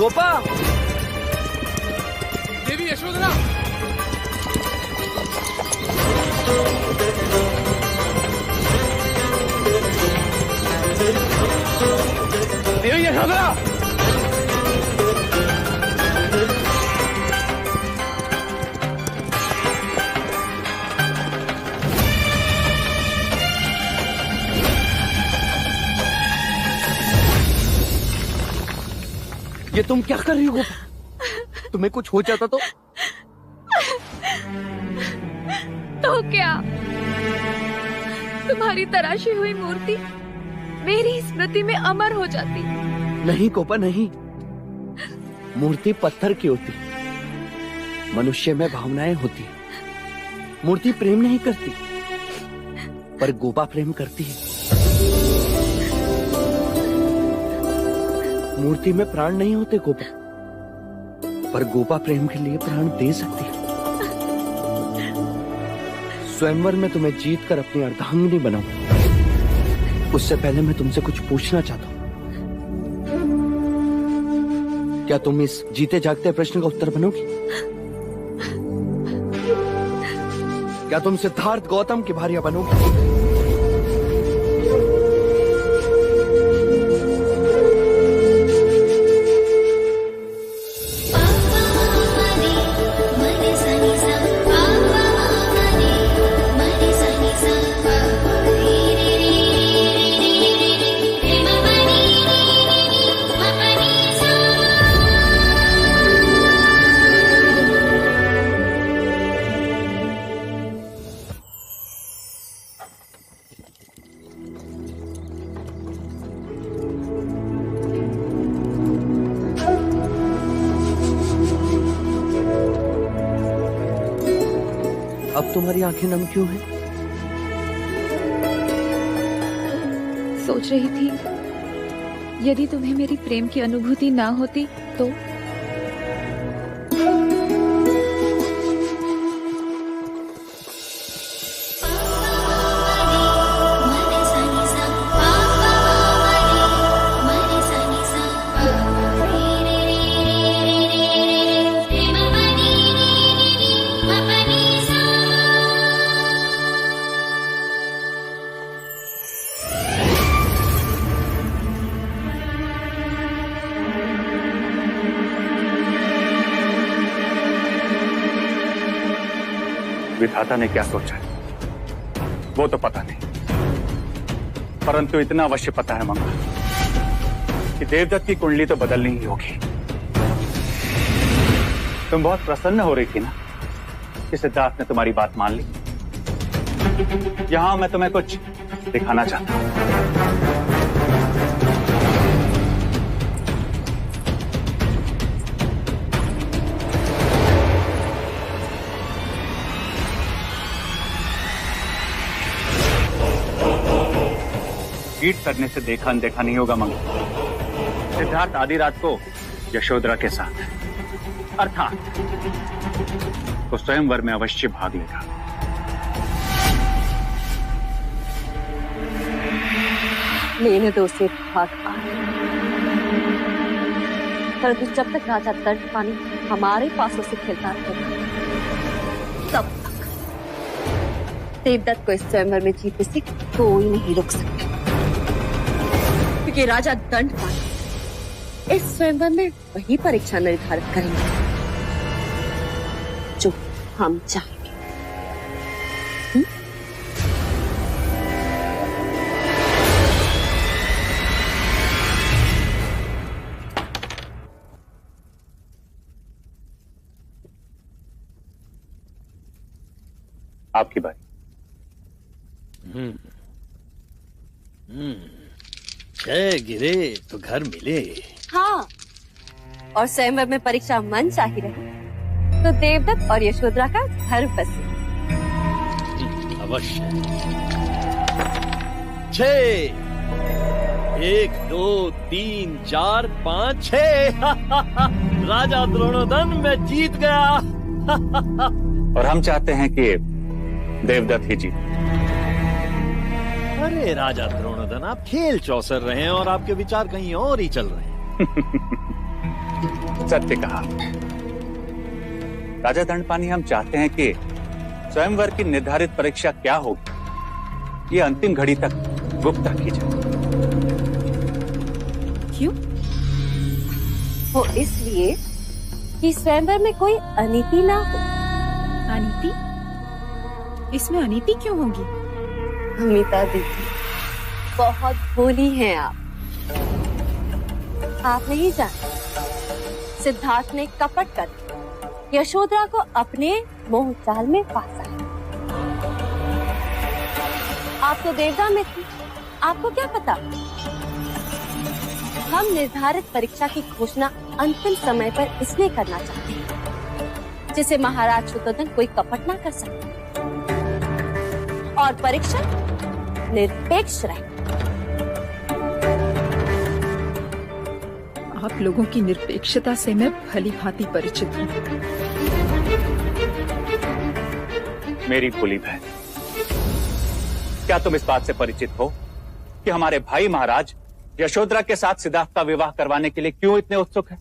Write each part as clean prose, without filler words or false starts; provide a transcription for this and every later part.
गोपा, देवी यशोधरा, देवी यशोधरा, ये तुम क्या कर रही हो गोपा? तुम्हें कुछ हो जाता तो क्या? तुम्हारी तराशी हुई मूर्ति मेरी स्मृति में अमर हो जाती। नहीं गोपा नहीं, मूर्ति पत्थर की होती, मनुष्य में भावनाएं होती। मूर्ति प्रेम नहीं करती, पर गोपा प्रेम करती है। मूर्ति में प्राण नहीं होते गोपा, पर गोपा प्रेम के लिए प्राण दे सकती है। स्वयंवर में तुम्हें जीत कर अपनी अर्धांगिनी बनाऊं, उससे पहले मैं तुमसे कुछ पूछना चाहता हूं। क्या तुम इस जीते जागते प्रश्न का उत्तर बनोगी? क्या तुम सिद्धार्थ गौतम की भार्या बनोगी? अब तुम्हारी आंखें नम क्यों हैं? सोच रही थी यदि तुम्हें मेरी प्रेम की अनुभूति ना होती तो। विधाता ने क्या सोचा है वो तो पता नहीं, परंतु इतना अवश्य पता है मंगल कि देवदत्त की कुंडली तो बदलनी ही होगी। तुम बहुत प्रसन्न हो रही थी ना कि सिद्धार्थ ने तुम्हारी बात मान ली। यहां मैं तुम्हें कुछ दिखाना चाहता हूं। ईट करने से देखा अनदेखा नहीं होगा मंगल। सिद्धार्थ आधी रात को यशोधरा के साथ अर्थात तो स्वयंवर में अवश्य भाग लेगा। लेने दो उसे भाग आए, परंतु जब तक राजा दंड पानी हमारे पासों से खेलता रहेगा तब तक देवदत्त को इस स्वयंवर में जीतने से कोई नहीं रोक सकता, क्योंकि राजा दंड पानी इस स्वयंवर में वही परीक्षा निर्धारित करेंगे जो हम चाहेंगे। आपकी बारी। जय गिरे तो घर मिले। हाँ, और स्वयंवर में परीक्षा मन चाही रहे तो देवदत्त और यशोधरा का घर बसे। अवश्य। 6 1 2 3 4 5 6 राजा द्रोणोदन मैं जीत गया। और हम चाहते हैं कि देवदत्त ही जीते। अरे राजा द्रोणोदन, आप खेल चौसर रहे हैं और आपके विचार कहीं और ही चल रहे हैं। सत्य कहा। राजा दंडपानी, हम चाहते हैं कि स्वयंवर की निर्धारित परीक्षा क्या होगी ये अंतिम घड़ी तक गुप्त रखी जाए। क्यों? वो इसलिए कि स्वयंवर में कोई अनीति ना हो। अनीति? इसमें अनीति क्यों होगी? अमिता दीदी, बहुत भोली हैं आप। आप नहीं जानते, सिद्धार्थ ने कपट कर यशोधरा को अपने मोह जाल में फांसा। आप तो देवता में थी, आपको क्या पता? हम निर्धारित परीक्षा की घोषणा अंतिम समय पर इसलिए करना चाहते हैं जिसे महाराज शुद्धोधन कोई कपट ना कर सके और परीक्षा निरपेक्ष रहे। आप लोगों की निरपेक्षता से मैं भली भांति परिचित हूँ। मेरी भोली बहन, क्या तुम इस बात से परिचित हो कि हमारे भाई महाराज यशोधरा के साथ सिद्धार्थ का विवाह करवाने के लिए क्यों इतने उत्सुक हैं?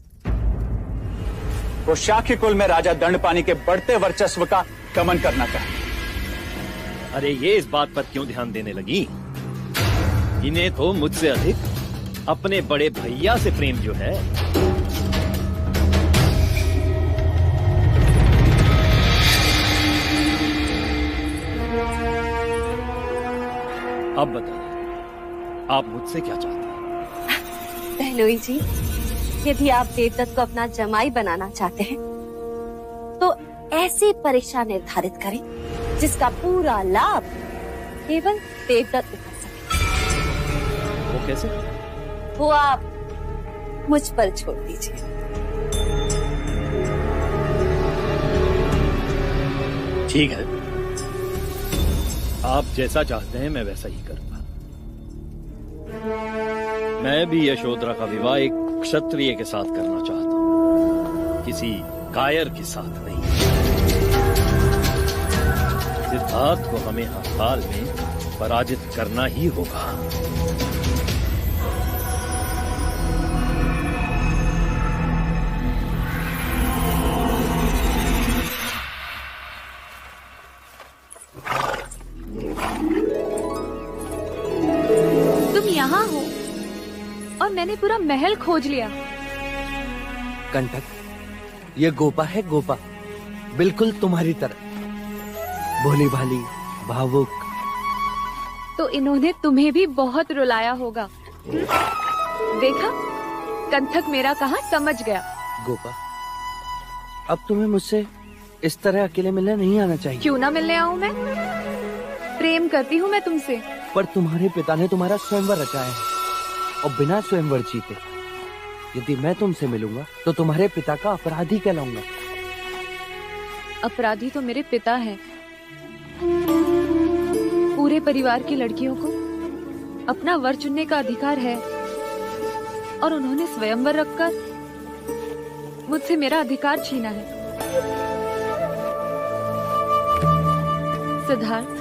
वो शाक्य कुल में राजा दंडपानी के बढ़ते वर्चस्व का दमन करना चाहते। अरे ये इस बात पर क्यों ध्यान देने लगी? इन्हें तो मुझसे अधिक अपने बड़े भैया से प्रेम जो है। अब बताइए, आप मुझसे क्या चाहते हैं? बहनोई जी, यदि आप देवदत्त को अपना जमाई बनाना चाहते हैं तो ऐसी परीक्षा निर्धारित करें जिसका पूरा लाभ केवल देवदत्त उठा सके। वो कैसे? वो आप मुझ पर छोड़ दीजिए। ठीक है, आप जैसा चाहते हैं मैं वैसा ही करूंगा। मैं भी यशोधरा का विवाह एक क्षत्रिय के साथ करना चाहता हूं, किसी कायर के साथ नहीं। सिद्धार्थ को हमें हर हाल में पराजित करना ही होगा। तुम यहाँ हो और मैंने पूरा महल खोज लिया। कंटक, ये गोपा है, गोपा, बिल्कुल तुम्हारी तरह, भोली भाली, भावुक। तो इन्होंने तुम्हें भी बहुत रुलाया होगा। देखा, कंठक मेरा कहा समझ गया। गोपा, अब तुम्हें मुझसे इस तरह अकेले मिलने नहीं आना चाहिए। क्यों ना मिलने आऊं मैं? प्रेम करती हूँ मैं तुमसे। पर तुम्हारे पिता ने तुम्हारा स्वयंवर रचाया है और बिना स्वयंवर जीते यदि मैं तुमसे मिलूंगा तो तुम्हारे पिता का अपराधी कहलाऊंगा। अपराधी तो मेरे पिता हैं। पूरे परिवार की लड़कियों को अपना वर चुनने का अधिकार है और उन्होंने स्वयंवर रखकर मुझसे मेरा अधिकार छीना है। सिद्धार्थ,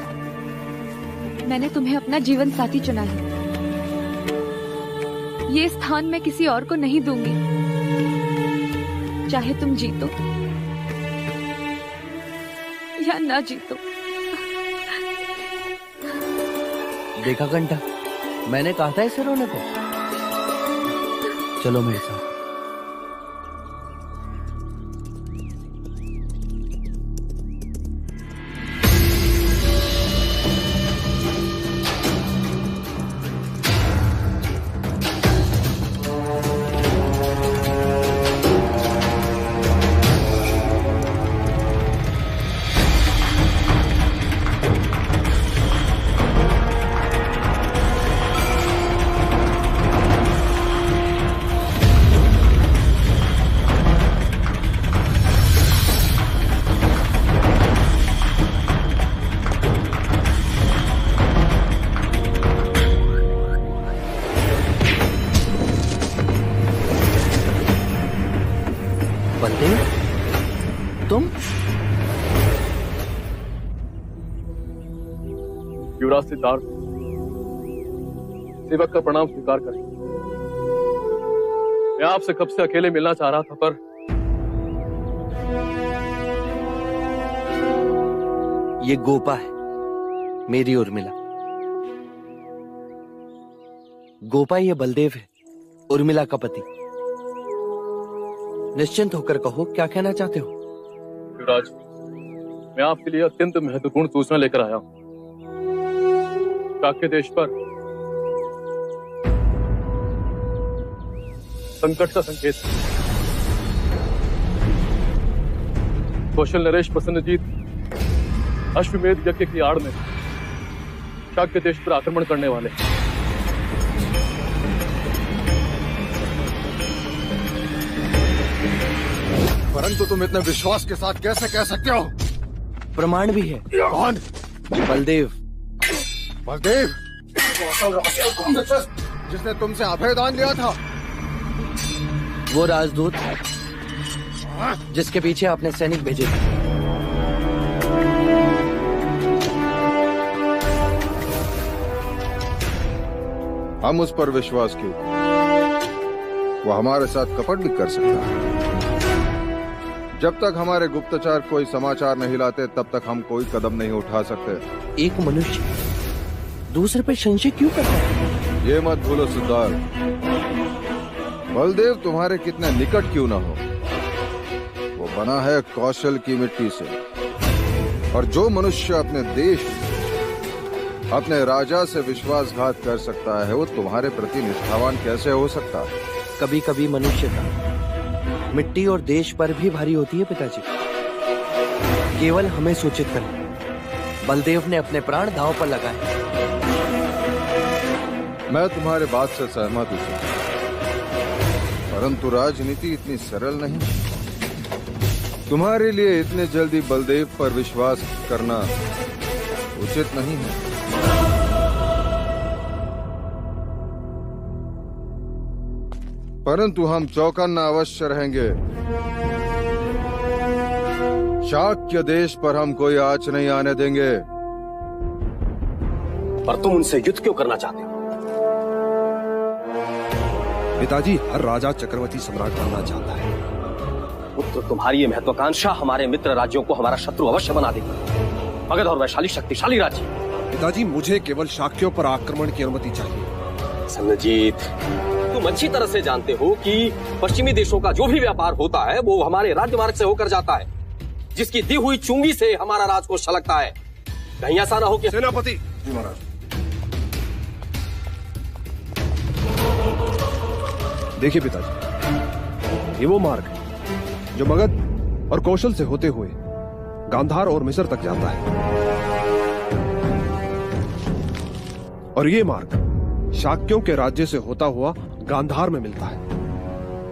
मैंने तुम्हें अपना जीवन साथी चुना है। ये स्थान मैं किसी और को नहीं दूंगी, चाहे तुम जीतो या ना जीतो। देखा कंठा, मैंने कहा था इसे रोने को। चलो मेरे साथ। तुम? युवराज सिद्धार्थ, सेवक का प्रणाम स्वीकार करें। मैं आपसे कब से अकेले मिलना चाह रहा था, पर ये गोपा है, मेरी उर्मिला। गोपा ये बलदेव है, उर्मिला का पति। निश्चिंत होकर कहो, क्या कहना चाहते हो? युवराज, मैं आपके लिए अत्यंत महत्वपूर्ण सूचना लेकर आया हूं। शाक्य देश पर संकट का संकेत है। कौशल नरेश प्रसन्नजीत अश्वमेध यज्ञ की आड़ में शाक्य देश पर आक्रमण करने वाले। परंतु तुम इतने विश्वास के साथ कैसे कह सकते हो? प्रमाण भी है। कौन? बलदेव। बलदेव, जिसने तुमसे अभय दान लिया था? वो राजदूत जिसके पीछे आपने सैनिक भेजे थे। हम उस पर विश्वास क्यों? वो हमारे साथ कपट भी कर सकता है। जब तक हमारे गुप्तचर कोई समाचार नहीं लाते, तब तक हम कोई कदम नहीं उठा सकते। एक मनुष्य दूसरे पर संशय क्यों करता है? ये मत भूलो सिद्धार्थ, बलदेव तुम्हारे कितने निकट क्यों न हो, वो बना है कौशल की मिट्टी से। और जो मनुष्य अपने देश, अपने राजा से विश्वासघात कर सकता है, वो तुम्हारे प्रति निष्ठावान कैसे हो सकता है? कभी कभी मनुष्य का मिट्टी और देश पर भी भारी होती है पिताजी। केवल हमें सूचित करें। बलदेव ने अपने प्राण दांव पर लगाए। मैं तुम्हारे बात से सहमत हूं, परंतु राजनीति इतनी सरल नहीं। तुम्हारे लिए इतने जल्दी बलदेव पर विश्वास करना उचित नहीं है। परंतु हम चौकन्ना अवश्य रहेंगे। शाक्य देश पर हम कोई आंच नहीं आने देंगे। पर तुम उनसे युद्ध क्यों करना चाहते हो? पिताजी, हर राजा चक्रवर्ती सम्राट बनना चाहता है। पुत्र, तुम्हारी ये महत्वाकांक्षा हमारे मित्र राज्यों को हमारा शत्रु अवश्य बना देगी। मगध और वैशाली शक्तिशाली राज्य। पिताजी, मुझे केवल शाक्यों पर आक्रमण की अनुमति चाहिए। सन्नजीत, तुम अच्छी तरह से जानते हो कि पश्चिमी देशों का जो भी व्यापार होता है वो हमारे राजमार्ग से होकर जाता है, जिसकी दी हुई चुंगी से हमारा राजकोष छलकता है। कहीं ऐसा ना हो कि सेनापति। जी महाराज। देखिए पिताजी, ये वो मार्ग है जो मगध और कौशल से होते हुए गांधार और मिस्र तक जाता है, और ये मार्ग शाक्यों के राज्य से होता हुआ गांधार में मिलता है,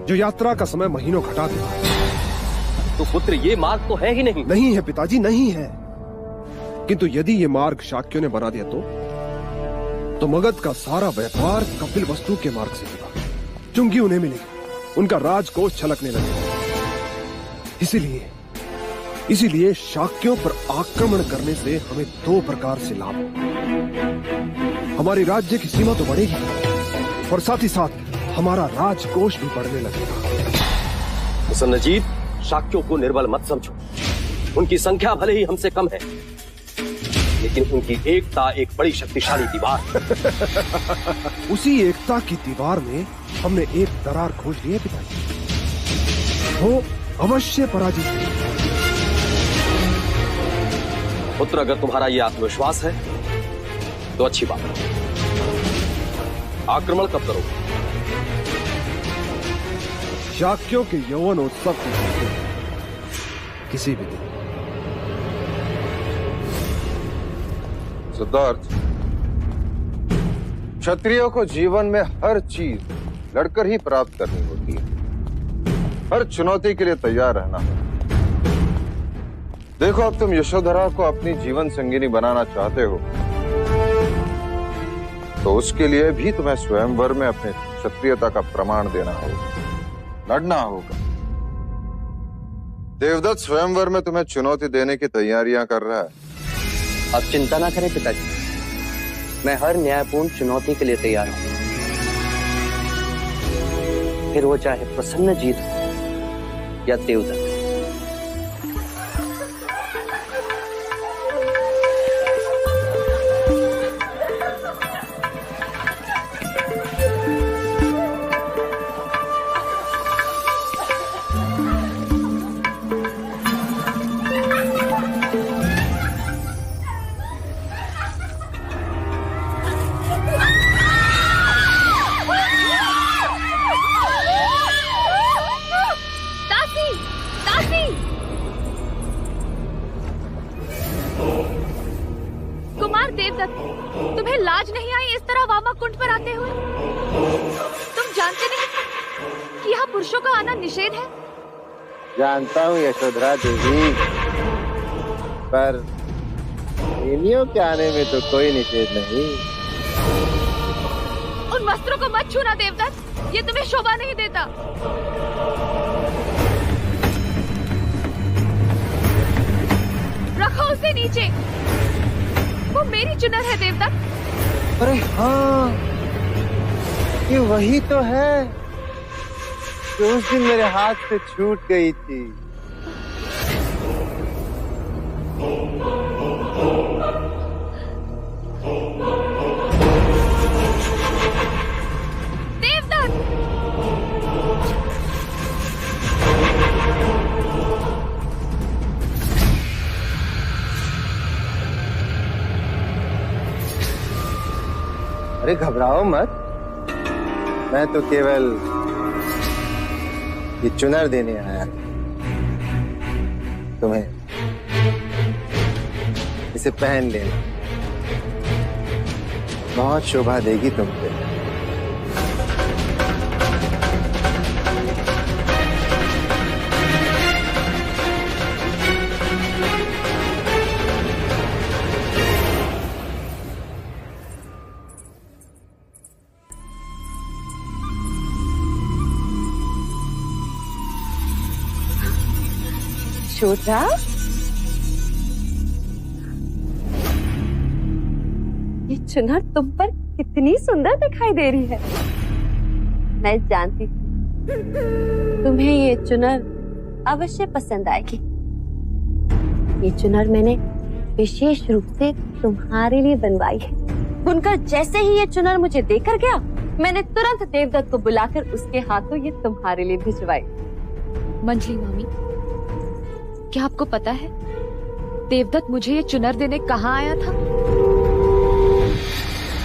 जो यात्रा का समय महीनों घटा देता है। तो पुत्र, ये मार्ग तो है ही नहीं। नहीं है पिताजी, नहीं है। किंतु यदि ये मार्ग शाक्यों ने बना दिया तो मगध का सारा व्यापार कपिल वस्तु के मार्ग से होगा। चुंगी उन्हें मिलेगी, उनका राजकोष छलकने लगेगा। इसीलिए शाक्यों पर आक्रमण करने से हमें दो प्रकार से लाभ हो। हमारी राज्य की सीमा तो बढ़ेगी, और साथ ही साथ हमारा राजकोष भी बढ़ने लगेगा। सन्नजीत, शाक्यों को निर्बल मत समझो। उनकी संख्या भले ही हमसे कम है, लेकिन उनकी एकता एक बड़ी शक्तिशाली दीवार। उसी एकता की दीवार में हमने एक दरार खोज ली है पिताजी। वो अवश्य पराजित है। पुत्र, अगर तुम्हारा ये आत्मविश्वास है तो अच्छी बात है। आक्रमण कब करोगे? शाक्यों के यौवन उत्सव के किसी भी दिन। सिद्धार्थ, क्षत्रियों को जीवन में हर चीज लड़कर ही प्राप्त करनी होती है। हर चुनौती के लिए तैयार रहना है। देखो, अब तुम यशोधरा को अपनी जीवन संगिनी बनाना चाहते हो, तो उसके लिए भी तुम्हें स्वयंवर में अपने क्षत्रियता का प्रमाण देना होगा, लड़ना होगा। देवदत्त स्वयंवर में तुम्हें चुनौती देने की तैयारियां कर रहा है। आप चिंता ना करें पिताजी, मैं हर न्यायपूर्ण चुनौती के लिए तैयार हूं। फिर वो चाहे प्रसन्नजीत या देवदत्त, देवदत्त, तुम्हें लाज नहीं आई इस तरह वामा कुंड पर आते हुए? तुम जानते नहीं कि यहाँ पुरुषों का आना निषेध है? जानता हूँ यशोधरा देवी, पर प्रेमियों के आने में तो कोई निषेध नहीं। उन वस्त्रों को मत छूना देवदत्त, ये तुम्हें शोभा नहीं देता। रखो उसे नीचे, वो मेरी चुनर है देवदत्त। अरे हाँ, ये वही तो है जो उस दिन मेरे हाथ से छूट गई थी। अरे घबराओ मत, मैं तो केवल ये चुनर देने आया तुम्हें। इसे पहन लेना, बहुत शोभा देगी तुम पे। यशोधरा, ये चुनर तुम पर कितनी सुंदर दिखाई दे रही है। मैं जानती थी तुम्हें ये चुनर अवश्य पसंद आएगी। ये चुनर मैंने विशेष रूप से तुम्हारे लिए बनवाई है। बुनकर जैसे ही ये चुनर मुझे देकर गया, मैंने तुरंत देवदत्त को बुलाकर उसके हाथों ये तुम्हारे लिए भिजवाई। मंजली मामी, क्या आपको पता है देवदत्त मुझे ये चुनर देने कहाँ आया था?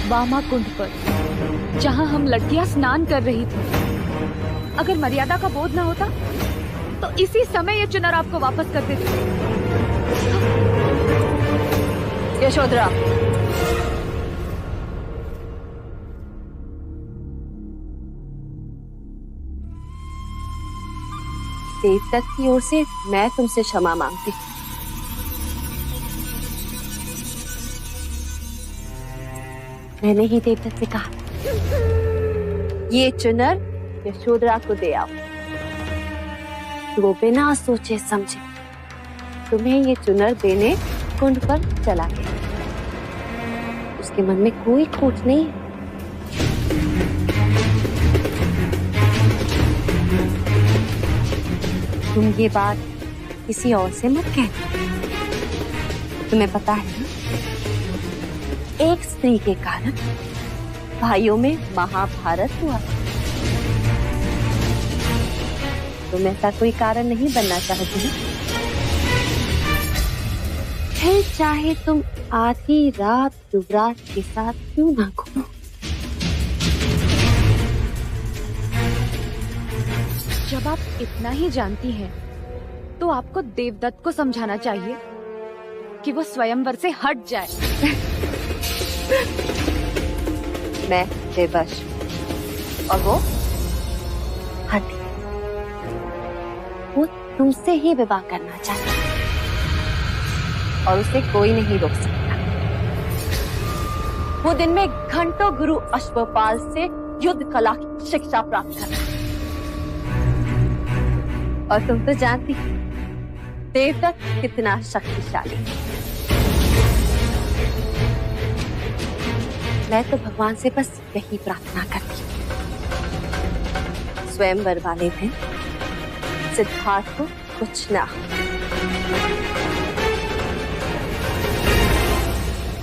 वामा कुंड पर, जहाँ हम लड़कियां स्नान कर रही थी। अगर मर्यादा का बोध न होता तो इसी समय ये चुनर आपको वापस कर देती। यशोधरा, देवदत्त की ओर से मैं तुमसे क्षमा मांगती हूँ। मैंने ही देवदत्त से कहा ये चुनर यशोधरा को दे आओ। वो बिना सोचे समझे तुम्हें ये चुनर देने कुंड पर चला गया। उसके मन में कोई खोट नहीं है। तुम ये बात किसी और से मत कहना। तुम्हें पता है ना, एक स्त्री के कारण भाइयों में महाभारत हुआ। तुम ऐसा कोई कारण नहीं बनना चाहती। फिर चाहे तुम आधी रात युवराज के साथ क्यों ना घूमो। जब आप इतना ही जानती हैं, तो आपको देवदत्त को समझाना चाहिए कि वो स्वयंवर से हट जाए। मैं बेबस और वो हटी। वो तुमसे ही विवाह करना चाहता और उसे कोई नहीं रोक सकता। वो दिन में घंटों गुरु अश्वपाल से युद्ध कला की शिक्षा प्राप्त करता। और तुम तो जानती देवदत्त कितना शक्तिशाली। मैं तो भगवान से बस यही प्रार्थना करती हूँ, स्वयंवर वाले दिन सिद्धार्थ को कुछ ना हो,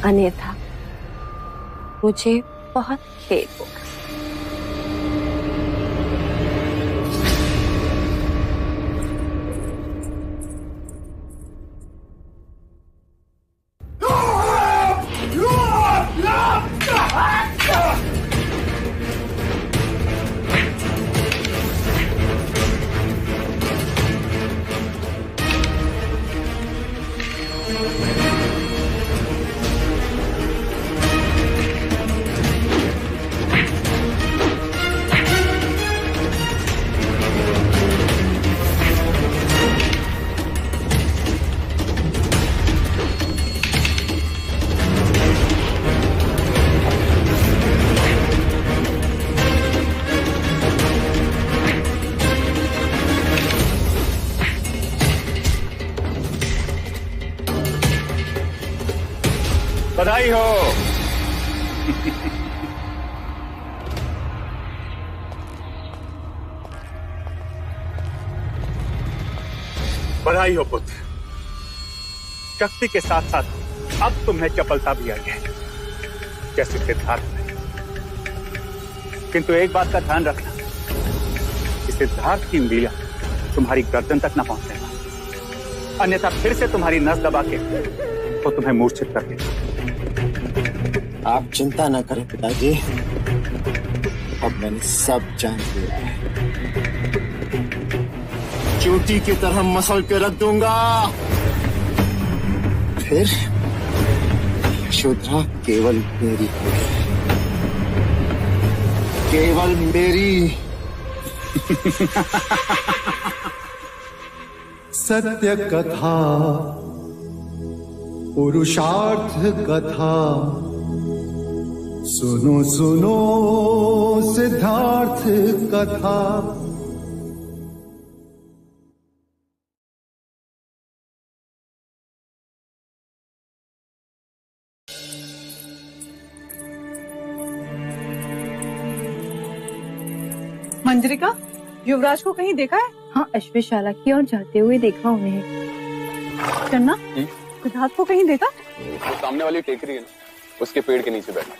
अन्यथा मुझे बहुत खेद होगा। बधाई हो। बधाई हो पुत्र। शक्ति के साथ साथ अब तुम्हें चपलता भी आई है, जैसे सिद्धार्थ में। किंतु एक बात का ध्यान रखना कि सिद्धार्थ की उंगलियां तुम्हारी गर्दन तक न पहुंचेगा, अन्यथा फिर से तुम्हारी नस दबा के तो तुम्हें मूर्छित कर देगा। आप चिंता न करें पिताजी, अब मैंने सब जान लिया है। चोटी की तरह मसल के रख दूंगा, फिर यशोधरा केवल मेरी होगी, केवल मेरी। सत्य कथा, पुरुषार्थ कथा, सुनो सुनो सिद्धार्थ कथा। मंजरिका, युवराज को कहीं देखा है? हाँ, अश्वशाला की ओर जाते हुए देखा उन्हें। चन्ना, सिद्धार्थ को कहीं देखा? वो सामने वाली टेकरी है ना, उसके पेड़ के नीचे बैठा।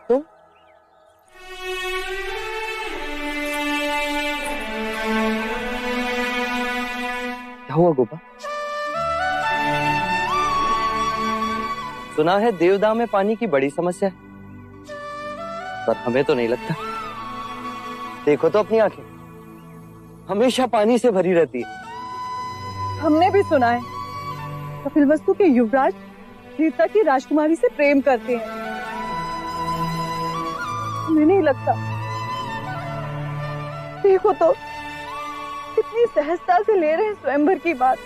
तुम क्या हुआ गोपा? सुना है देवदाह में पानी की बड़ी समस्या है, पर हमें तो नहीं लगता। देखो तो अपनी आंखें, हमेशा पानी से भरी रहती है। हमने भी सुना है कपिलवस्तु के युवराज सीता की राजकुमारी से प्रेम करते हैं। हमें नहीं लगता। देखो तो कितनी सहजता से ले रहे हैं स्वयंवर की बात।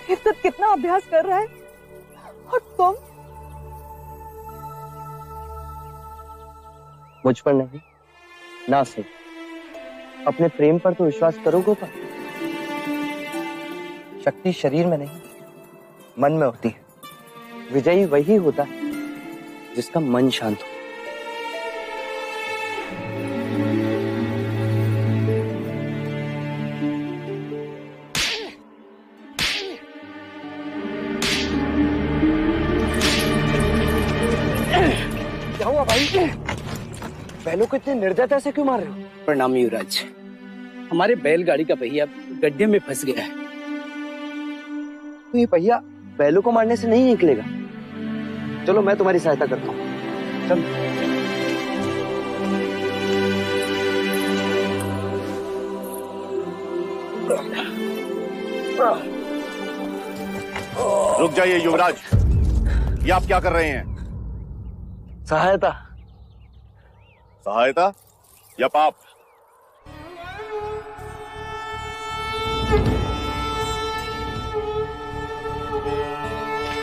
देवदत्त कितना अभ्यास कर रहा है और तुम? मुझ पर नहीं, ना सही। अपने प्रेम पर तो विश्वास करो गोपा। शक्ति शरीर में नहीं, मन में होती है। विजयी वही होता है जिसका मन शांत हो। क्या हुआ भाई? बैलों को इतने निर्दयता से क्यों मार रहे हो? प्रणाम युवराज, हमारे बैलगाड़ी का पहिया गड्ढे में फंस गया है। तो ये पहिया बैलों को मारने से नहीं निकलेगा। चलो मैं तुम्हारी सहायता करता हूँ। चलो। रुक जाइए युवराज, ये आप क्या कर रहे हैं? सहायता। सहायता या पाप?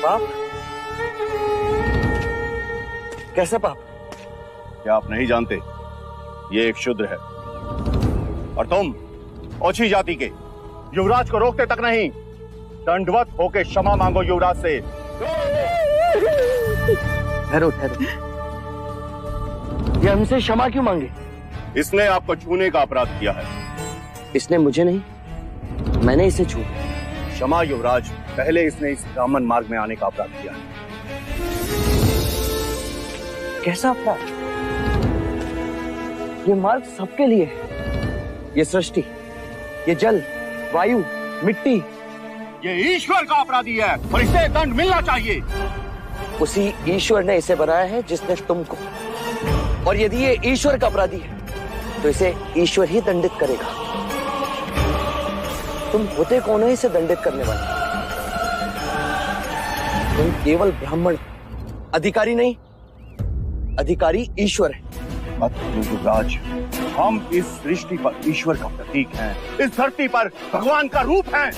पाप? कैसा पाप? क्या आप नहीं जानते? ये एक शूद्र है, और तुम ओछी जाति के युवराज को रोकते तक नहीं, दंडवत होके क्षमा मांगो युवराज से। ठहरो ठहरो, ये हमसे क्षमा क्यों मांगे? इसने आपको छूने का अपराध किया है। इसने मुझे नहीं, मैंने इसे छू। क्षमा युवराज, पहले इसने इस ब्राह्मण मार्ग में आने का अपराध किया है। कैसा अपराध? ये मार्ग सबके लिए है। ये सृष्टि, ये जल, वायु, मिट्टी, ये ईश्वर का अपराधी है और इसे दंड मिलना चाहिए। उसी ईश्वर ने इसे बनाया है जिसने तुमको, और यदि ये ईश्वर का अपराधी है तो इसे ईश्वर ही दंडित करेगा। तुम होते कौन है इसे दंडित करने वाले? तुम केवल ब्राह्मण, अधिकारी नहीं। अधिकारी ईश्वर है, युवराज, हम इस सृष्टि पर ईश्वर का प्रतीक हैं, इस धरती पर भगवान का रूप हैं।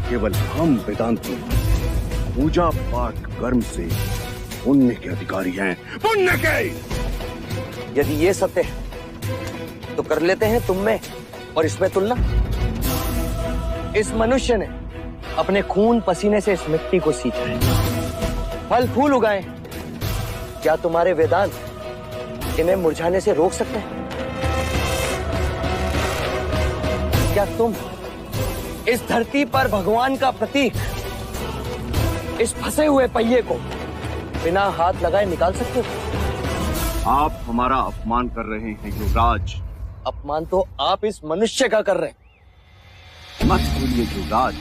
केवल हम वेदांती पूजा पाठ कर्म से पुण्य के अधिकारी हैं, पुण्य के। यदि ये सत्य है तो कर लेते हैं तुम में और इसमें तुलना। इस मनुष्य ने अपने खून पसीने से इस मिट्टी को सींचा है, फल फूल उगाए। क्या तुम्हारे वेदांत इन्हें मुरझाने से रोक सकते हैं? क्या तुम इस धरती पर भगवान का प्रतीक, इस फंसे हुए पहिए को बिना हाथ लगाए निकाल सकते हो? आप हमारा अपमान कर रहे हैं युवराज। अपमान तो आप इस मनुष्य का कर रहे हैं। मत भूलिए युवराज,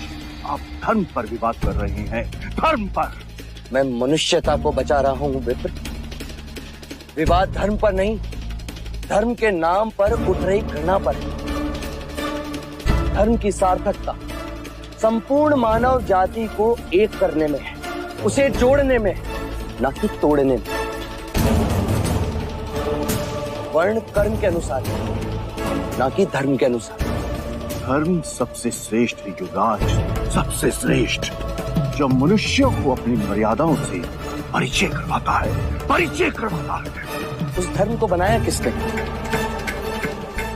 आप धर्म पर विवाद कर रहे हैं, धर्म पर। मैं मनुष्यता को बचा रहा हूं विप्र। विवाद धर्म पर नहीं, धर्म के नाम पर उठ रही घृणा पर। धर्म की सार्थकता संपूर्ण मानव जाति को एक करने में है, उसे जोड़ने में, ना कि तोड़ने में। वर्ण कर्म के अनुसार, ना कि धर्म के अनुसार। धर्म सबसे श्रेष्ठ है युवराज, सबसे श्रेष्ठ, जो मनुष्य को अपनी मर्यादाओं से परिचय करवाता है, परिचय करवाता है। उस धर्म को बनाया किसने?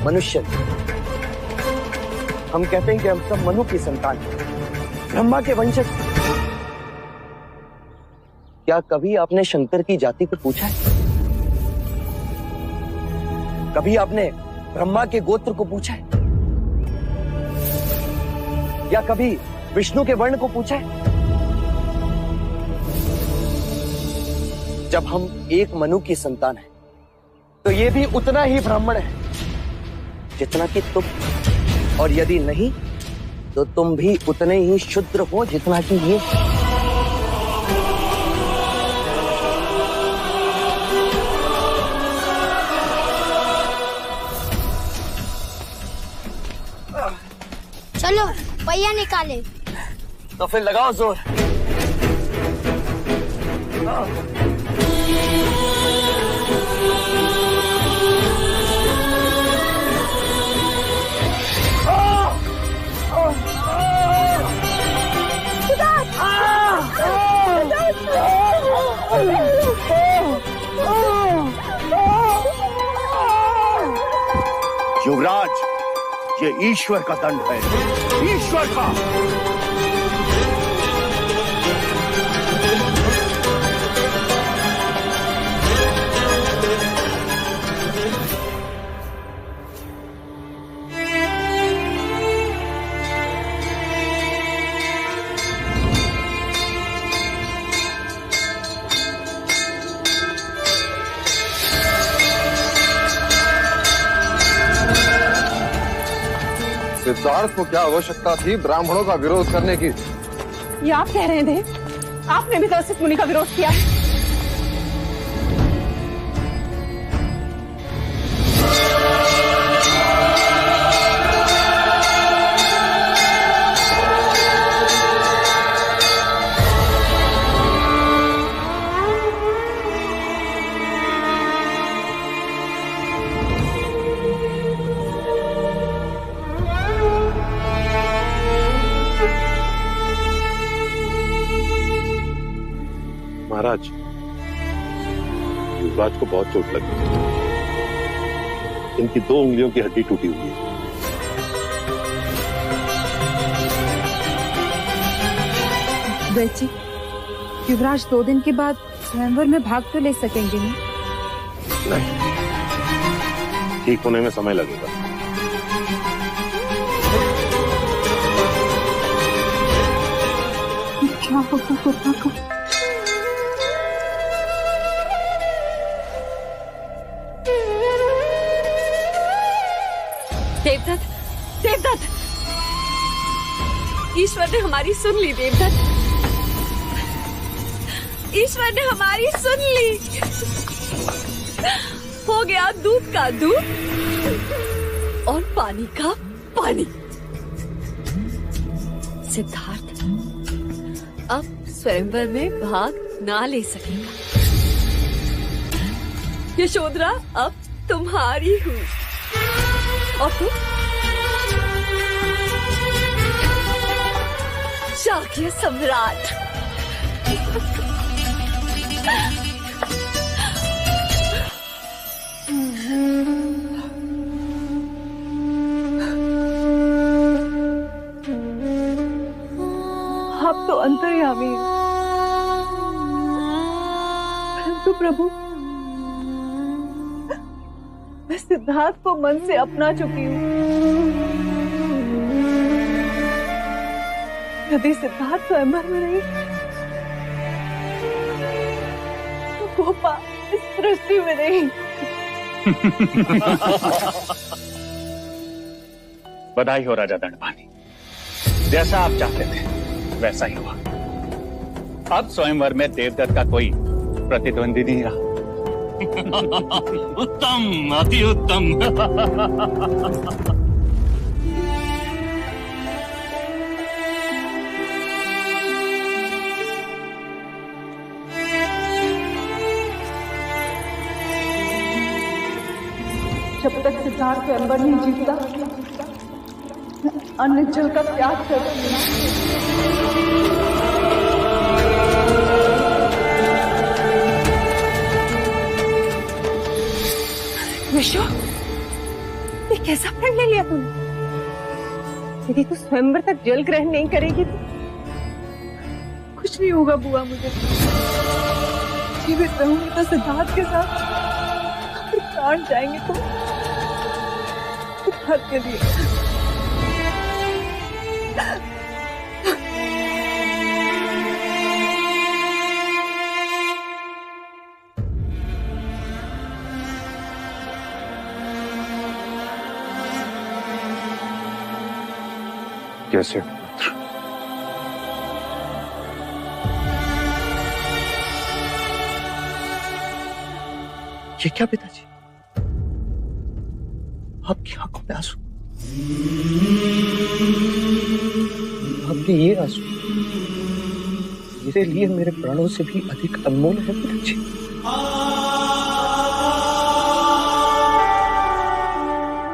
मनुष्य। हम कहते हैं कि हम सब मनु की संतान हैं, ब्रह्मा के वंशज। क्या कभी आपने शंकर की जाति को पूछा है? कभी आपने ब्रह्मा के गोत्र को पूछा है? या कभी विष्णु के वर्ण को पूछा है? जब हम एक मनु की संतान हैं, तो ये भी उतना ही ब्राह्मण है जितना कि तुम, और यदि नहीं तो तुम भी उतने ही शूद्र हो जितना कि ये। चलो पहिया निकाले। तो फिर लगाओ जोर। युवराज, ये ईश्वर का दंड है, ईश्वर का। सिद्धार्थ को क्या आवश्यकता थी ब्राह्मणों का विरोध करने की? ये आप कह रहे थे, आपने भी कश्यप मुनि का विरोध किया। महाराज, युवराज को बहुत चोट लगी। इनकी 2 उंगलियों की हड्डी टूटी हुई है। वैद जी, युवराज 2 दिन के बाद स्वयंवर में भाग तो ले सकेंगे नहीं? नहीं, ठीक होने में समय लगेगा। क्या होगा? देवदत्त, देवदत्त, ईश्वर ने हमारी सुन ली। देवदत्त, ईश्वर ने हमारी सुन ली। हो गया दूध का दूध और पानी का पानी। सिद्धार्थ अब स्वयंवर में भाग ना ले सकेगा। यशोधरा अब तुम्हारी हूँ। और तुम शाक्य सम्राट। आप तो अंतर्यामी हैं, परंतु प्रभु मैं सिद्धार्थ को मन से अपना चुकी हूँ। यदि सिद्धार्थ स्वयंवर में नहीं तो गोपा इस सृष्टि में नहीं। बधाई हो राजा दंडपानी, जैसा आप चाहते थे वैसा ही हुआ। अब स्वयंवर में देवदत्त का कोई प्रतिद्वंदी नहीं रहा। उत्तम, अति उत्तम। जब तक सिद्धार्थ स्वयंवर नहीं जीतता अन्न जल का त्याग करती हूँ। विश्व, ये कैसा प्रण ले लिया तूने? यदि तू स्वयंवर तक जल ग्रहण नहीं करेगी तो कुछ नहीं होगा बुआ, मुझे जीवित रहूंगी तो सिद्धार्थ के साथ प्राण जाएंगे तो सिद्धार्थ के लिए। कैसे ये क्या पिताजी, आपकी आंखों में आंसू, आपके ये आंसू मेरे लिए मेरे प्राणों से भी अधिक अनमोल है पिताजी।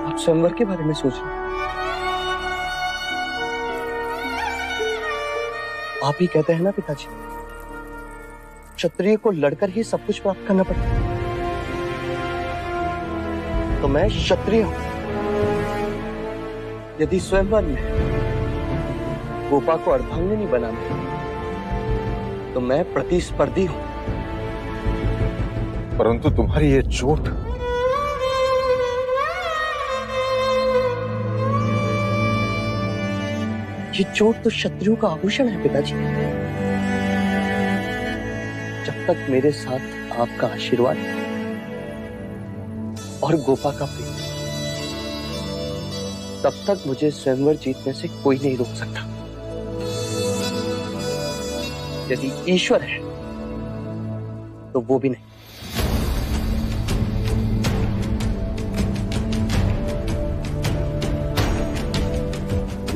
आप स्वयंवर के बारे में सोच रहे हैं। आप ही कहते हैं ना पिताजी, क्षत्रिय को लड़कर ही सब कुछ प्राप्त करना पड़ता है। तो मैं क्षत्रिय हूं। यदि स्वयंवर में गोपा को अर्धांगिनी बनाना तो मैं प्रतिस्पर्धी हूं। परंतु तुम्हारी ये चोट, ये चोट तो क्षत्रियों का आभूषण है पिताजी। जब तक मेरे साथ आपका आशीर्वाद और गोपा का प्रेम, तब तक मुझे स्वयंवर जीतने से कोई नहीं रोक सकता। यदि ईश्वर है तो वो भी नहीं।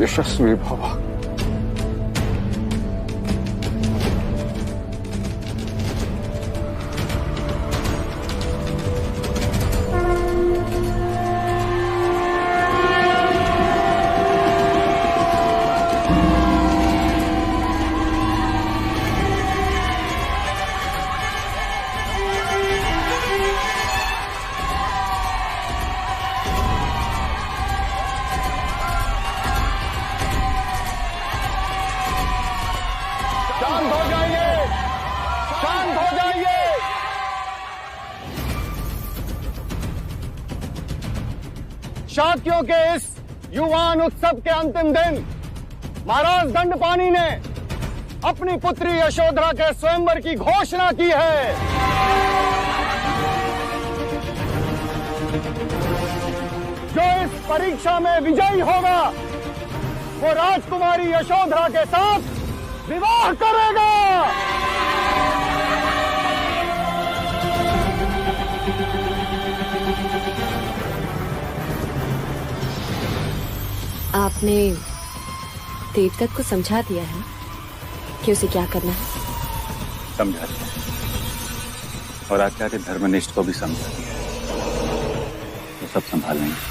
यशस्वी भव। शाक्यों के इस युवान उत्सव के अंतिम दिन महाराज दंडपानी ने अपनी पुत्री यशोधरा के स्वयंवर की घोषणा की है। जो इस परीक्षा में विजयी होगा वो राजकुमारी यशोधरा के साथ विवाह करेगा। आपने देवदत्त को समझा दिया है कि उसे क्या करना है? समझा दिया, और आचार्य धर्मनिष्ठ को भी समझा दिया। सब संभाल लेंगे।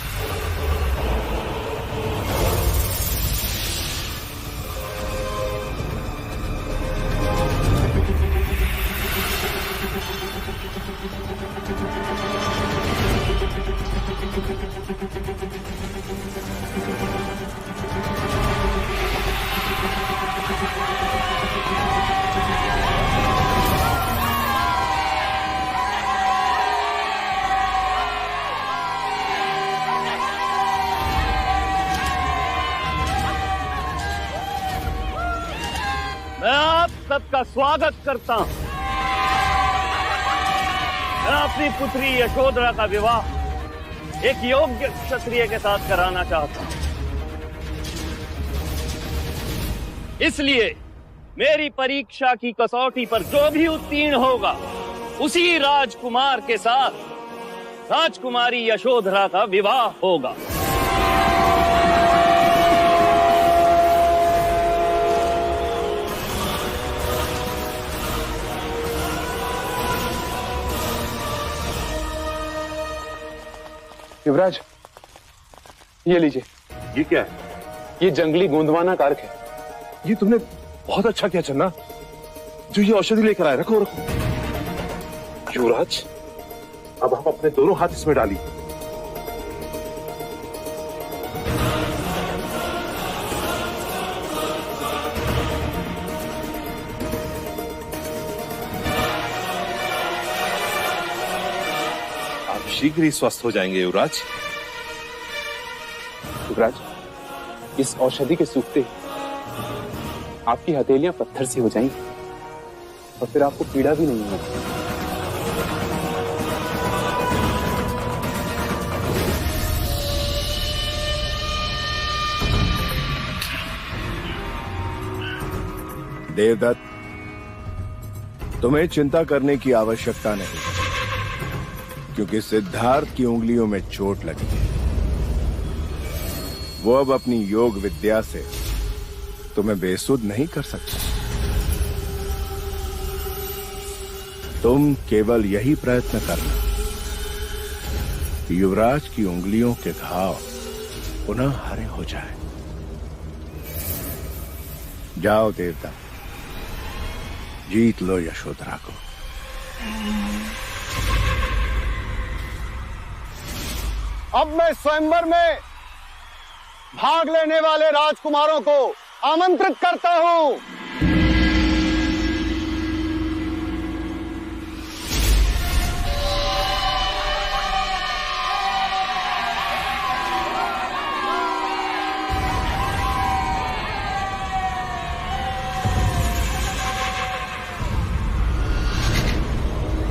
मैं आप सबका स्वागत करता हूं। मैं अपनी पुत्री यशोधरा का विवाह एक योग्य क्षत्रिय के साथ कराना चाहता हूं। इसलिए मेरी परीक्षा की कसौटी पर जो भी उत्तीर्ण होगा उसी राजकुमार के साथ राजकुमारी यशोधरा का विवाह होगा। युवराज, ये लीजिए। ये क्या है? ये जंगली गोंदवाना कारक है। ये तुमने बहुत अच्छा किया चन्ना, जो ये औषधि लेकर आए। रखो रखो। युवराज, अब आप अपने दोनों हाथ इसमें डालिए। शीघ्र ही स्वस्थ हो जाएंगे युवराज। युवराज, इस औषधि के सूखते आपकी हथेलियां पत्थर से हो जाएंगी और फिर आपको पीड़ा भी नहीं होगी। देवदत्त, तुम्हें चिंता करने की आवश्यकता नहीं, क्योंकि सिद्धार्थ की उंगलियों में चोट लगी है। वो अब अपनी योग विद्या से तुम्हें बेसुध नहीं कर सकता। तुम केवल यही प्रयत्न करना कि युवराज की उंगलियों के घाव पुनः हरे हो जाए। जाओ देवता, जीत लो यशोधरा को। अब मैं स्वयंवर में भाग लेने वाले राजकुमारों को आमंत्रित करता हूं।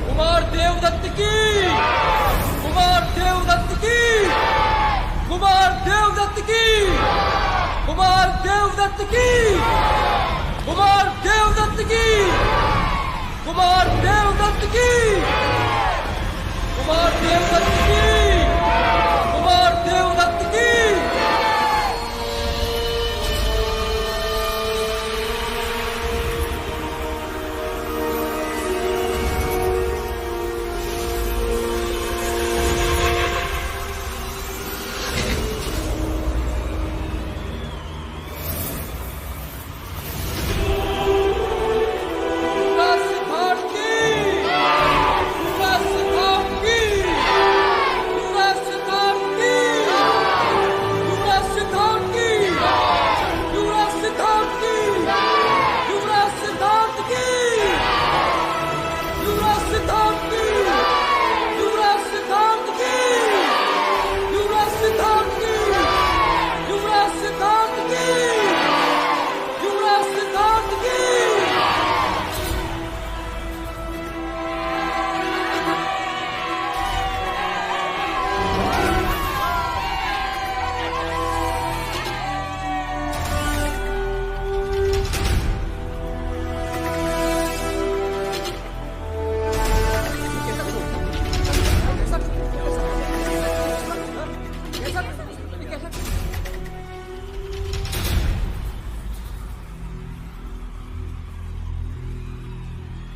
कुमार देवदत्त की, कुमार देवदत्त की, कुमार देवदत्त की, कुमार देवदत्त की, कुमार देवदत्त की, कुमार देवदत्त की, कुमार देवदत्त की, कुमार देवदत्त की।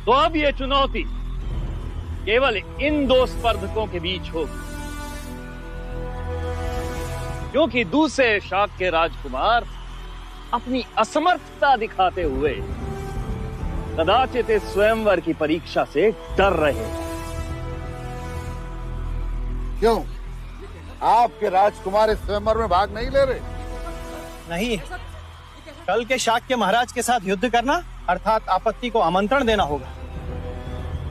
तो अब ये चुनौती केवल इन दो स्पर्धकों के बीच होगी। क्योंकि दूसरे शाक के राजकुमार अपनी असमर्थता दिखाते हुए कदाचित इस स्वयंवर की परीक्षा से डर रहे हैं। क्यों? आपके राजकुमार इस स्वयंवर में भाग नहीं ले रहे? नहीं, कल के शाक्य महाराज के साथ युद्ध करना अर्थात आपत्ति को आमंत्रण देना होगा।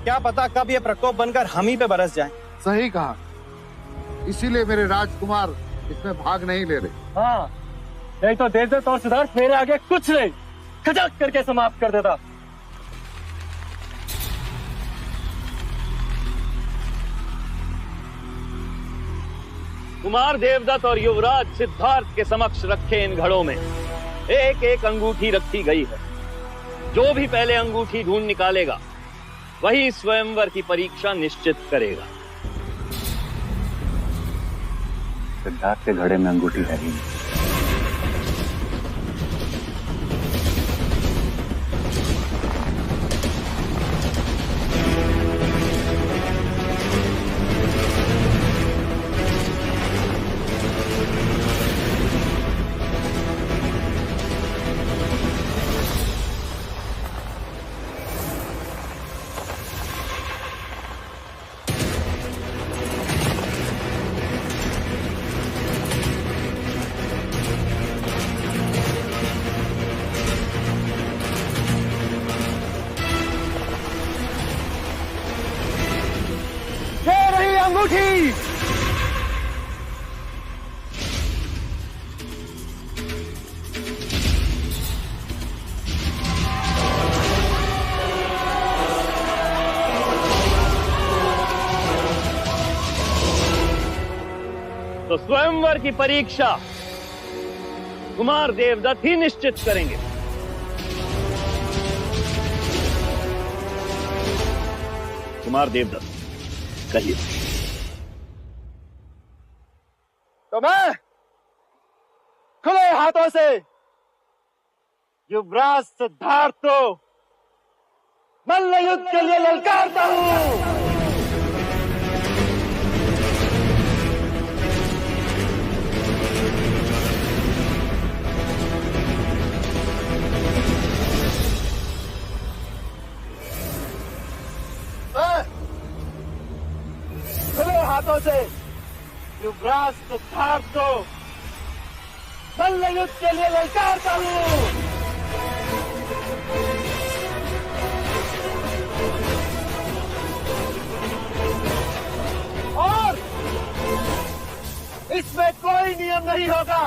क्या पता कब ये प्रकोप बनकर हम ही पे बरस जाए। सही कहा, इसीलिए मेरे राजकुमार इसमें भाग नहीं ले रहे। हाँ, नहीं तो देवदत्त और सिद्धार्थ मेरे आगे कुछ नहीं, खचक करके समाप्त कर देता। कुमार देवदत्त और युवराज सिद्धार्थ के समक्ष रखे इन घड़ों में एक एक अंगूठी रखी गई है। जो भी पहले अंगूठी ढूंढ निकालेगा वही स्वयंवर की परीक्षा निश्चित करेगा। सिद्धार्थ के घड़े में अंगूठी है ही नहीं। तो स्वयंवर की परीक्षा कुमार देवदत्त ही निश्चित करेंगे। कुमार देवदत्त, कहिए। तो मैं खुले हाथों से युवराज सिद्धार्थ को मल्ल युद्ध के लिए ललकारता हूं। खुले हाथों से युवराज सिद्धार्थ को मल्ल युद्ध के लिए ललकारता हूं। और इसमें कोई नियम नहीं होगा।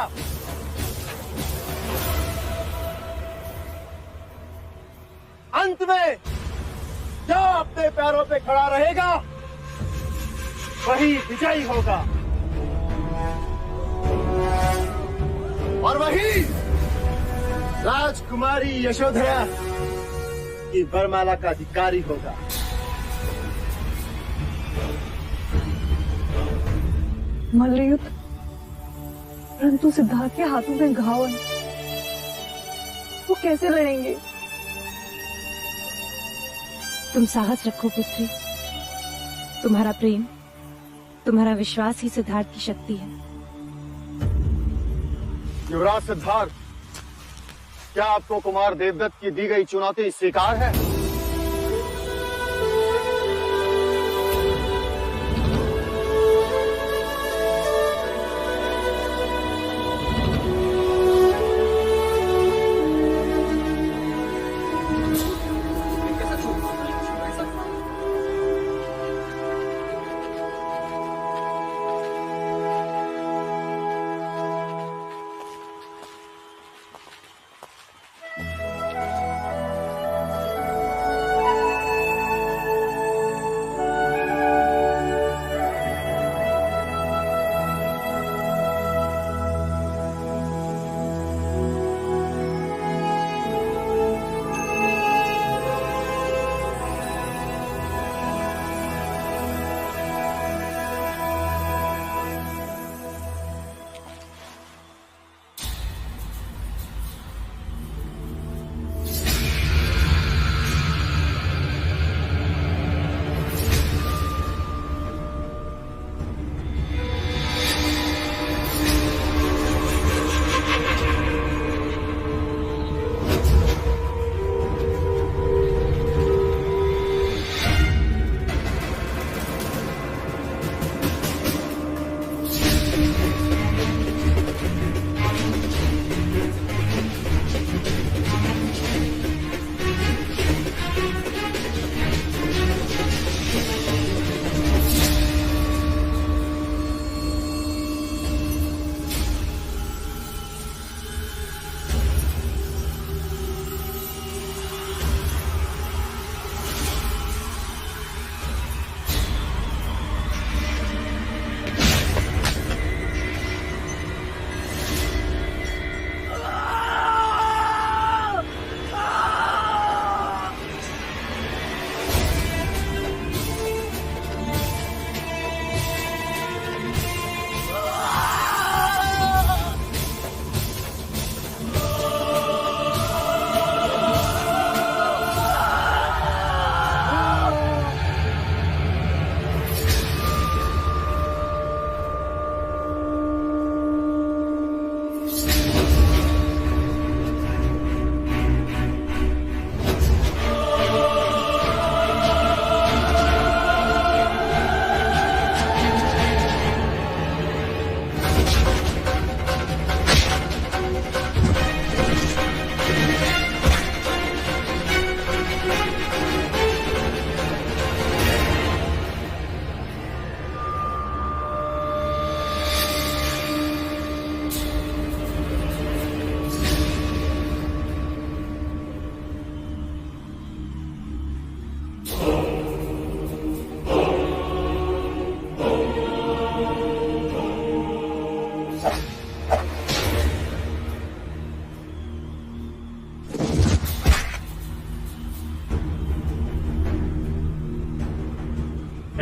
अंत में जो अपने पैरों पे खड़ा रहेगा वही विजयी होगा और वही राजकुमारी यशोधरा की वरमाला का अधिकारी होगा। मल्लयुद्ध, परंतु सिद्धार्थ के हाथों में घाव है, वो कैसे लड़ेंगे? तुम साहस रखो पुत्री, तुम्हारा प्रेम, तुम्हारा विश्वास ही सिद्धार्थ की शक्ति है। युवराज सिद्धार्थ, क्या आपको कुमार देवदत्त की दी गई चुनौती स्वीकार है?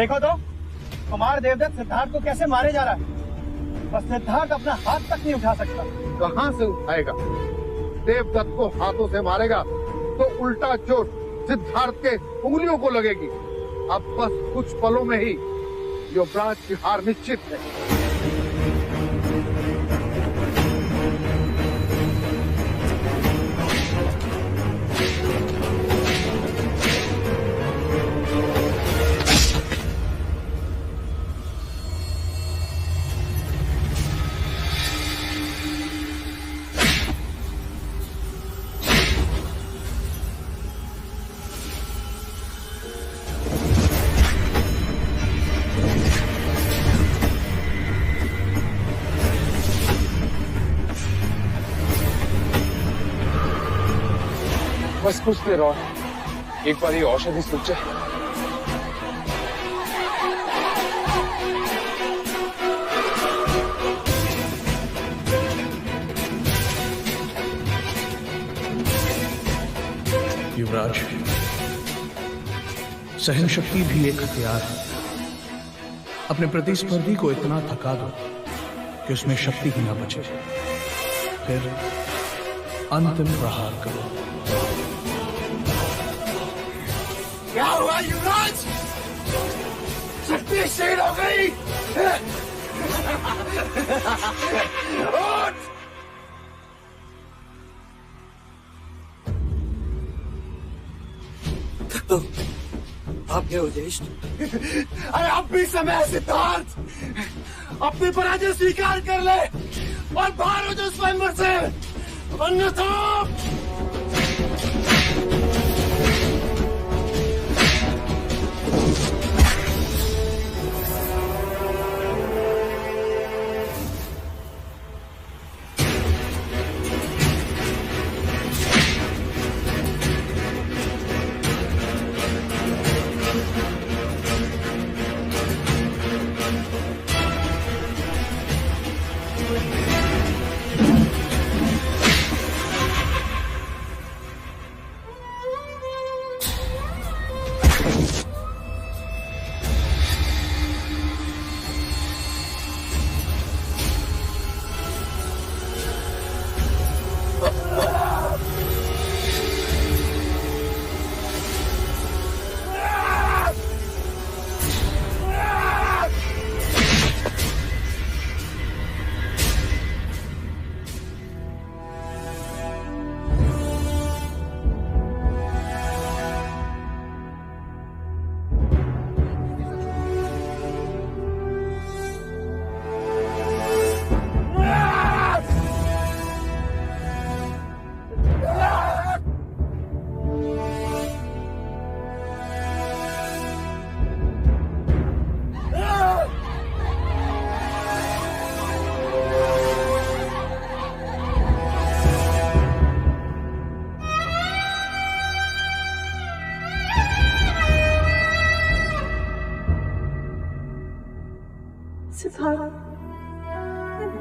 देखो तो कुमार देवदत्त सिद्धार्थ को कैसे मारे जा रहा है, बस सिद्धार्थ अपना हाथ तक नहीं उठा सकता। कहाँ से उठाएगा? देवदत्त को हाथों से मारेगा तो उल्टा चोट सिद्धार्थ के उंगलियों को लगेगी। अब बस कुछ पलों में ही युवराज की हार निश्चित है। बस कुछ देर और, एक बार ये औषधि सूख जाए। युवराज, सहन शक्ति भी एक हथियार है। अपने प्रतिस्पर्धी को इतना थका दो कि उसमें शक्ति ही ना बचे, फिर अंतिम प्रहार करो। क्या हुआ युवराज? शक्ति क्षीण हो गई। उठ! तो आप क्या हो ज्येष्ठ? अरे अब भी समय है सिद्धार्थ, अपनी पराजय स्वीकार कर ले और बाहर हो जो स्वयंवर से, अन्यथा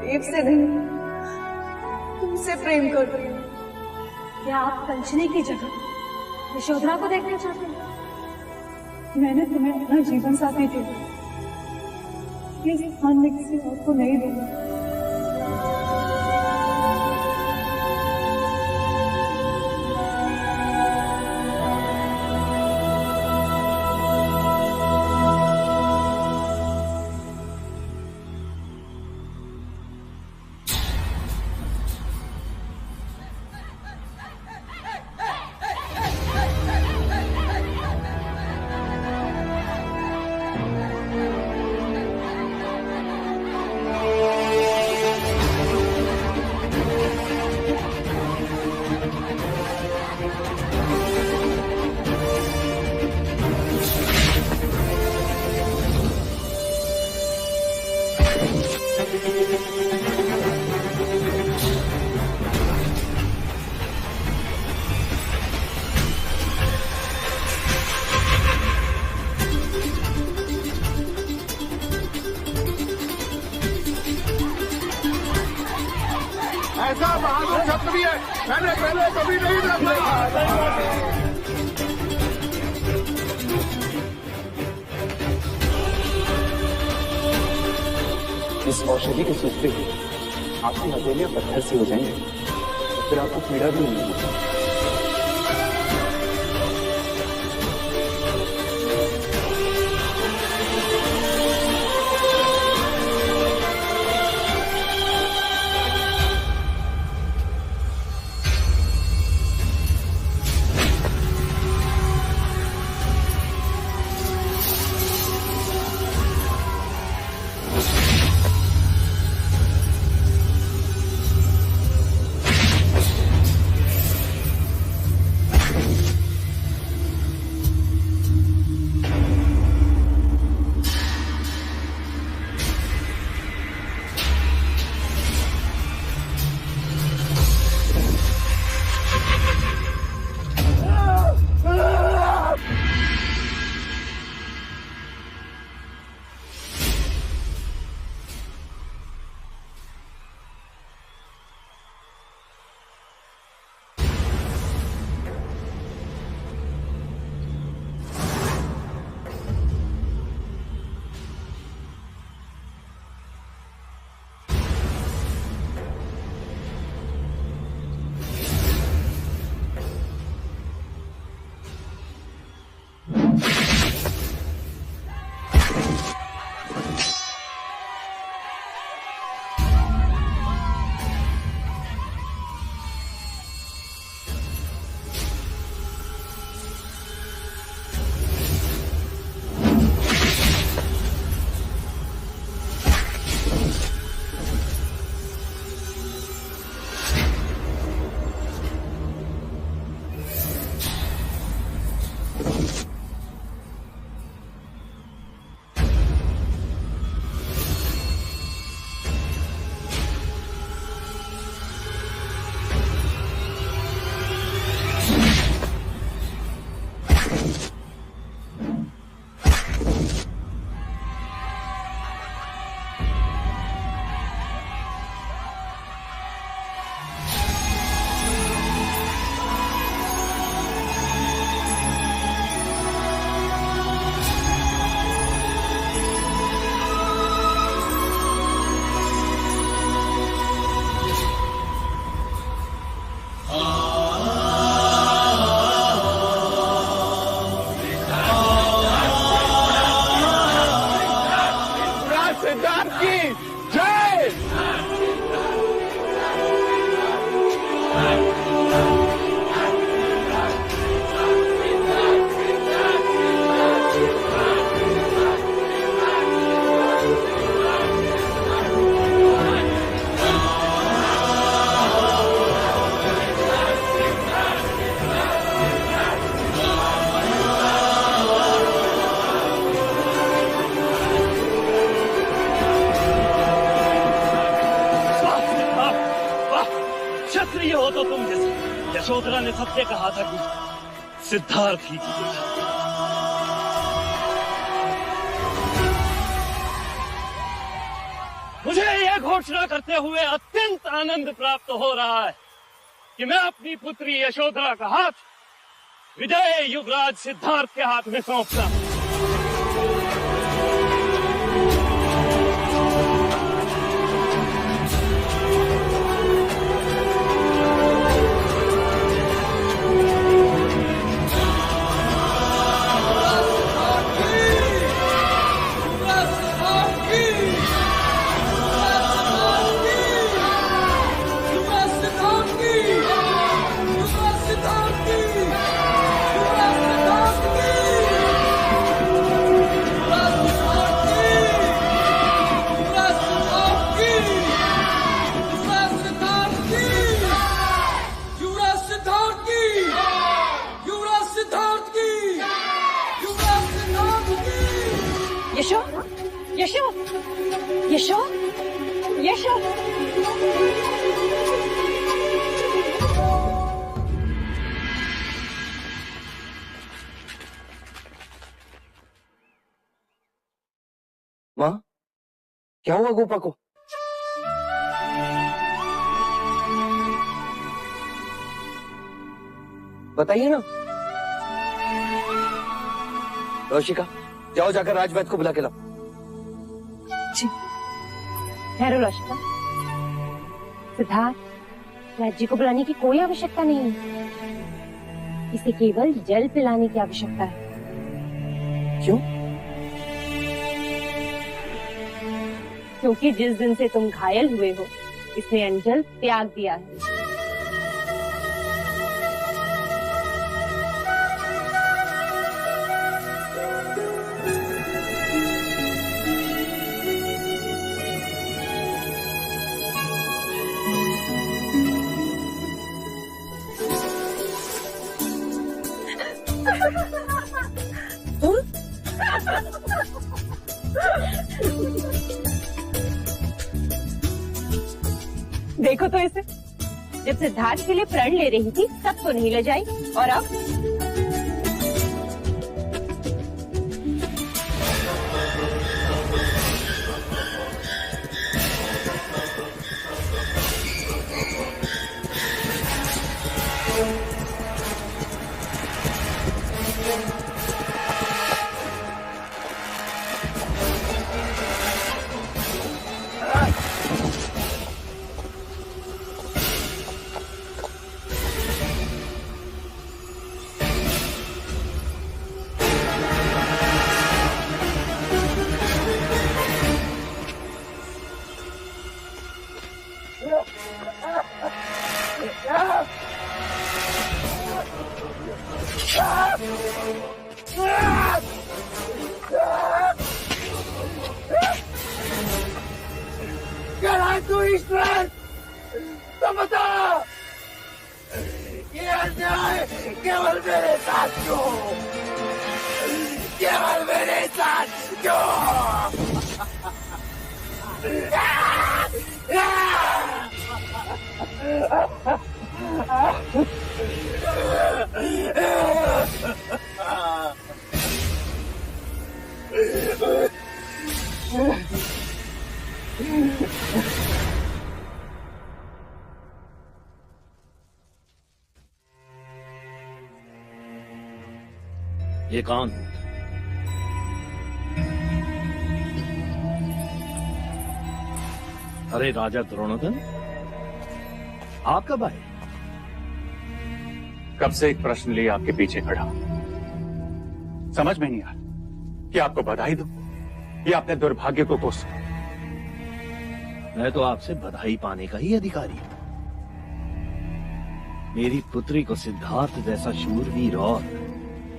देव से नहीं, तुमसे प्रेम कर रही हूँ। क्या आप कंचने की जगह यशोधरा को देखना चाहते हैं? मैंने तुम्हें अपना जीवन साथी दिया, ये स्थान में किसी और को नहीं दूंगा। ऐसा बहादुर शब्द भी है, मैंने पहले कभी नहीं देखा। इस औषधि के सूखते हुए आपकी हथेलियां पत्थर से हो जाएंगे, फिर आपको पीड़ा भी नहीं होगी। यशोधरा ने सबसे कहा था कि सिद्धार्थ ही जीतेगा। मुझे यह घोषणा करते हुए अत्यंत आनंद प्राप्त हो रहा है कि मैं अपनी पुत्री यशोधरा का हाथ विजय युवराज सिद्धार्थ के हाथ में सौंपता हूं। यशो, यशो, यशो, यशो। माँ, क्या हुआ गोपा को? बताइए ना। रोशिका, जाओ जाकर राजवैद्य को बुला के लाओ। जी। ठहरो लौशिका। सिद्धार्थ, राज्य को बुलाने की कोई आवश्यकता नहीं है, इसे केवल जल पिलाने की आवश्यकता है। क्यों? क्योंकि जिस दिन से तुम घायल हुए हो, इसने अंजल त्याग दिया है। देखो तो इसे, जब सिद्धार्थ के लिए प्रण ले रही थी तब तो नहीं ले जाई, और अब तू ईश्वर, तो बता, ये अन्याय केवल मेरे साथ क्यों? केवल मेरे साथ क्यों? ये कौन? अरे राजा द्रोणोदन, आप कब आए? कब से एक प्रश्न लिए आपके पीछे खड़ा हूं। समझ में नहीं आ रहा कि आपको बधाई दूं या अपने दुर्भाग्य को कोसूं। मैं तो आपसे बधाई पाने का ही अधिकारी हूं। मेरी पुत्री को सिद्धार्थ जैसा शूरवीर और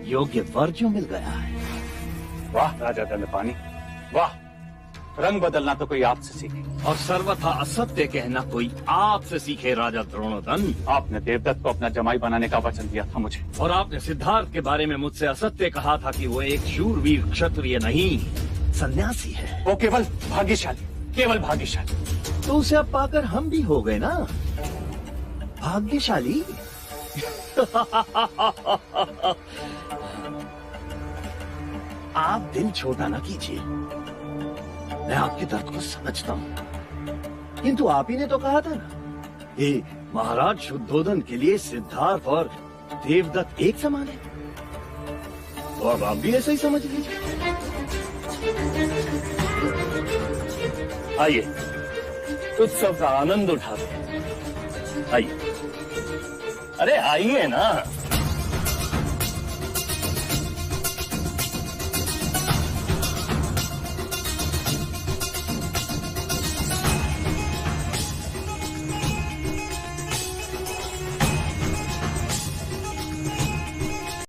योग्य वर जो मिल गया है। वाह राजा दंडपानी, वाह! रंग बदलना तो कोई आपसे सीखे, और सर्वथा असत्य कहना कोई आपसे सीखे। राजा द्रोणोदन, आपने देवदत्त को अपना जमाई बनाने का वचन दिया था मुझे, और आपने सिद्धार्थ के बारे में मुझसे असत्य कहा था कि वो एक शूरवीर क्षत्रिय नहीं, सन्यासी है। वो केवल भाग्यशाली, केवल भाग्यशाली। तो उसे अब पाकर हम भी हो गए ना भाग्यशाली। आप दिल छोटा ना कीजिए, मैं आपके दर्द को समझता हूं, किंतु आप ही ने तो कहा था ना, ये महाराज शुद्धोदन के लिए सिद्धार्थ और देवदत्त एक समान है, तो अब आप भी ऐसा ही समझ लीजिए। आइए उत्सव का आनंद उठाते हैं। आइए, अरे आइए ना।